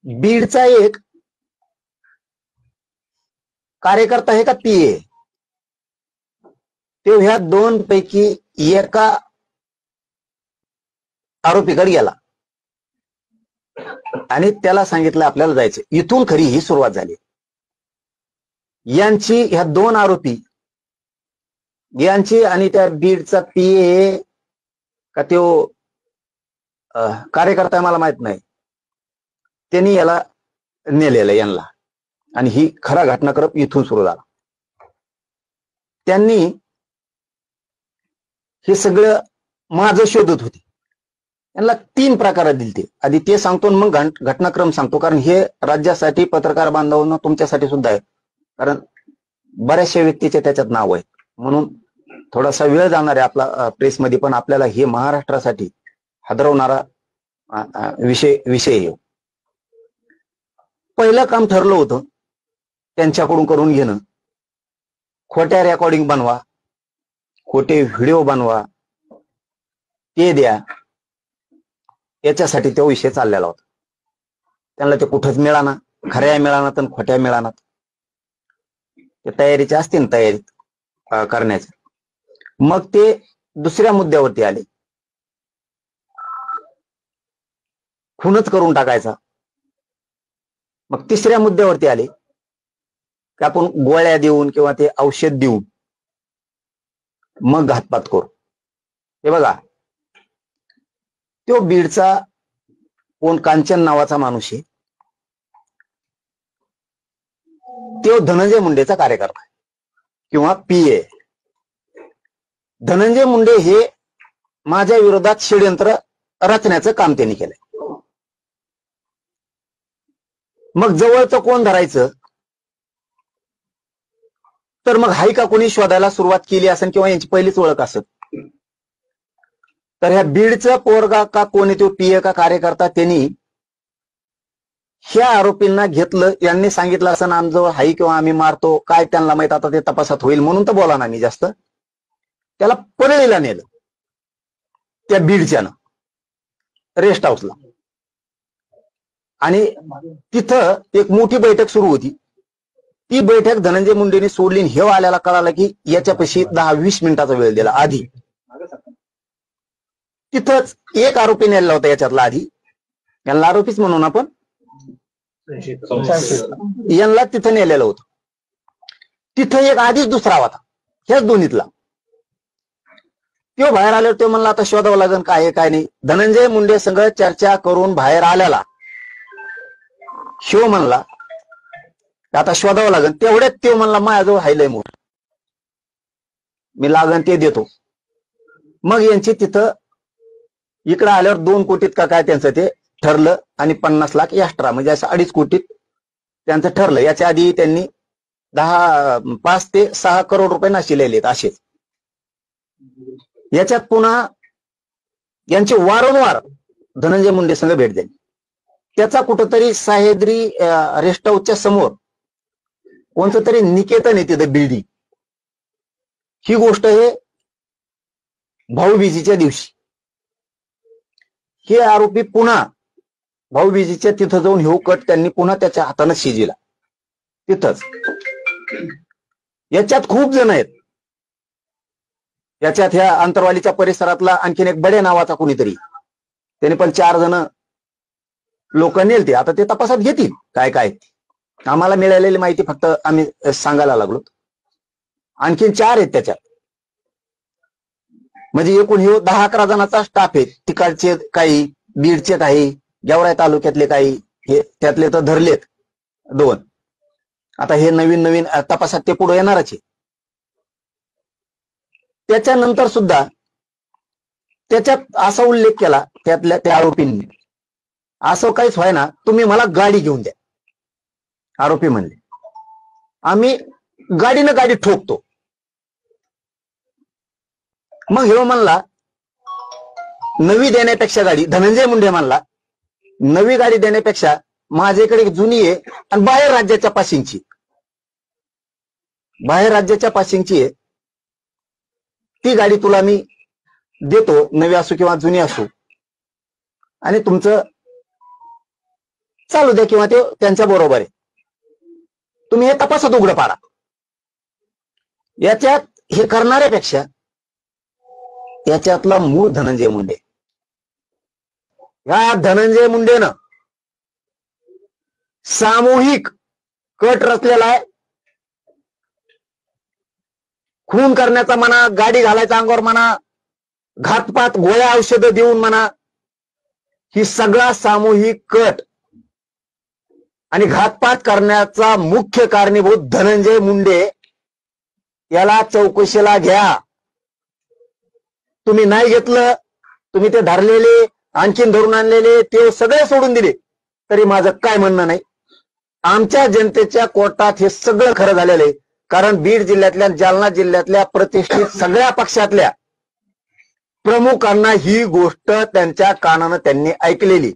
बीडचा एक कार्यकर्ता आहे का पीए, तो ह्या दोन पैकी एका आरोपीकडे गेला आणि त्याला सांगितलं आपल्याला जायचं. इथून खरी ही सुरुवात झाली. यांची ह्या दोन आरोपी यांची आणि त्या बीडचा पीए का तो कार्यकर्ता मला माहित नाही, त्यांनी याला नेलेलं यांना. आणि ही खरा घटनाक्रम इथून सुरू झाला. त्यांनी हे सगळं माझं शोधत होते. यांना 3 प्रकारात दिलते. आधी ते सांगतो मग घटनाक्रम सांगतो, कारण हे राज्यासाठी पत्रकार बांधवांना तुमच्यासाठी सुद्धा आहे, कारण बऱ्याचशा व्यक्तीचे त्याच्यात नाव आहे. म्हणून थोडासा वेळ जाणार आहे आपला प्रेसमध्ये, पण आपल्याला हे महाराष्ट्रासाठी हादरवणारा विषय आहे. पहिलं काम ठरलं होतं त्यांच्याकडून करून घेणं. खोट्या रेकॉर्डिंग बनवा, खोटे व्हिडिओ बनवा, ते द्या, याच्यासाठी तो विषय चाललेला होता. त्यांना ते कुठंच मिळाना, खऱ्या मिळानात आणि खोट्या मिळानात. ते तयारीचे असतील तयारीत करण्याच्या. मग ते दुसऱ्या मुद्द्यावरती आले, खूनच करून टाकायचा. मग तिसऱ्या मुद्द्यावरती आले की आपण गोळ्या देऊन किंवा ते औषध देऊन मग घातपात करू. हे बघा, तो बीडचा कोण कांचन नावाचा माणूस आहे, तो धनंजय मुंडेचा कार्यकर्ता आहे किंवा पीए. धनंजय मुंडे हे माझ्या विरोधात षडयंत्र रचण्याचं काम त्यांनी केलंय. मग जवळचं कोण धरायचं, तर मग हाय का कोणी शोधायला सुरुवात केली असेल किंवा यांची पहिलीच ओळख असेल. तर ह्या बीडचं पोरगा का कोणी तो पीए का कार्यकर्ता, त्यांनी ह्या आरोपींना घेतलं. यांनी सांगितलं असं आमजवळ हाई किंवा आम्ही मारतो, काय त्यांना माहित, आता ते तपासात होईल म्हणून तर बोला ना मी जास्त. त्याला परळीला नेलं, त्या बीडच्यानं रेस्ट हाऊसला. आणि तिथं एक मोठी बैठक सुरू होती. ती बैठक धनंजय मुंडेंनी सोडली. हे आल्याला कळालं की याच्यापाशी 10-20 मिनिटाचा वेळ दिला. आधी तिथंच एक आरोपी नेला होता याच्यातला. आधी यांना आरोपीच म्हणून आपण यांना तिथं नेलेलं होतं. तिथं एक आधीच दुसरा होता ह्याच दोन्हीतला. तो बाहेर आल्यावर तो म्हणला आता शोधावं लागेल काय काय नाही. धनंजय मुंडे संग चर्चा करून बाहेर आल्याला शिव म्हणला आता शोधावं लागेल. तेवढ्यात तो म्हणला माझ्याजवळ हायलय मोठ, मी लागन ते देतो. मग यांची तिथं इकडं आल्यावर 2 कोटीत का काय त्यांचं ते ठरलं आणि 50 लाख एक्स्ट्रा, म्हणजे असं 2.5 कोटीत त्यांचं ठरलं. याच्या आधी त्यांनी 5 ते 6 करोड रुपये नाशिलेले असेच. याच्यात पुन्हा यांची वारंवार धनंजय मुंडे संघ भेट झाली. त्याचा कुठंतरी सह्याद्री रेस्ट हाऊसच्या समोर कोणतं तरी निकेतन आहे तिथं बिल्डिंग. ही गोष्ट आहे भाऊबीजीच्या दिवशी. हे आरोपी पुन्हा भाऊबीजीच्या तिथं जाऊन हे कट त्यांनी पुन्हा त्याच्या हाताने शिजिला तिथंच. याच्यात खूप जण आहेत. याच्यात ह्या अंतरवालीच्या परिसरातला आणखीन एक बडे नावाचा कोणीतरी, त्याने पण 4 जण लोक नेलते. आता ते तपासात घेतील काय काय. आम्हाला मिळालेली माहिती फक्त आम्ही सांगायला लागलो. आणखीन 4 आहेत त्याच्यात. म्हणजे एकूण हे 10-11 जणांचा स्टाफ आहे. तिकडचे काही, बीडचे काही, गेवराई तालुक्यातले काही, हे त्यातले तर धरलेत 2. आता हे नवीन तपासात ते पुढे येणारच आहे. त्याच्यानंतर सुद्धा त्याच्यात असा उल्लेख केला त्यातल्या त्या आरोपींनी, असं काहीच व्हाय ना, तुम्ही मला गाडी घेऊन द्या. आरोपी म्हणले आम्ही गाडीनं गाडी ठोकतो. मग हे म्हणला नवी देण्यापेक्षा गाडी, धनंजय मुंडे म्हणला नवी गाडी देण्यापेक्षा माझ्याकडे जुनी आहे आणि बाहेर राज्याच्या पासिंगची आहे, ती गाडी तुला मी देतो, नवी असो किंवा जुनी असो, आणि तुमचं चालू द्या किंवा ते त्यांच्या बरोबर आहे. तुम्ही हे तपासत उघड पाडा. याच्यात हे करणाऱ्यापेक्षा याच्यातला मूळ धनंजय मुंडे, या धनंजय मुंडेनं सामूहिक कट रचलेला आहे. खून करण्याचा म्हणा, गाडी घालायचा अंगावर म्हणा, घातपात गोळ्या औषधं देऊन म्हणा, ही सगळा सामूहिक कट आणि घातपात करण्याचा मुख्य कारणीभूत धनंजय मुंडे. याला चौकशीला घ्या. तुम्ही नाही घेतलं, तुम्ही ते धरलेले आणखीन धरून आणलेले ते सगळे सोडून दिले तरी माझं काय म्हणणं नाही. आमच्या जनतेच्या कोर्टात हे सगळं खरं झालेलं आहे. कारण बीड जिल्ह्यातल्या, जालना जिल्ह्यातल्या प्रतिष्ठित सगळ्या पक्षातल्या प्रमुखांना ही गोष्ट त्यांच्या कानानं त्यांनी ऐकलेली.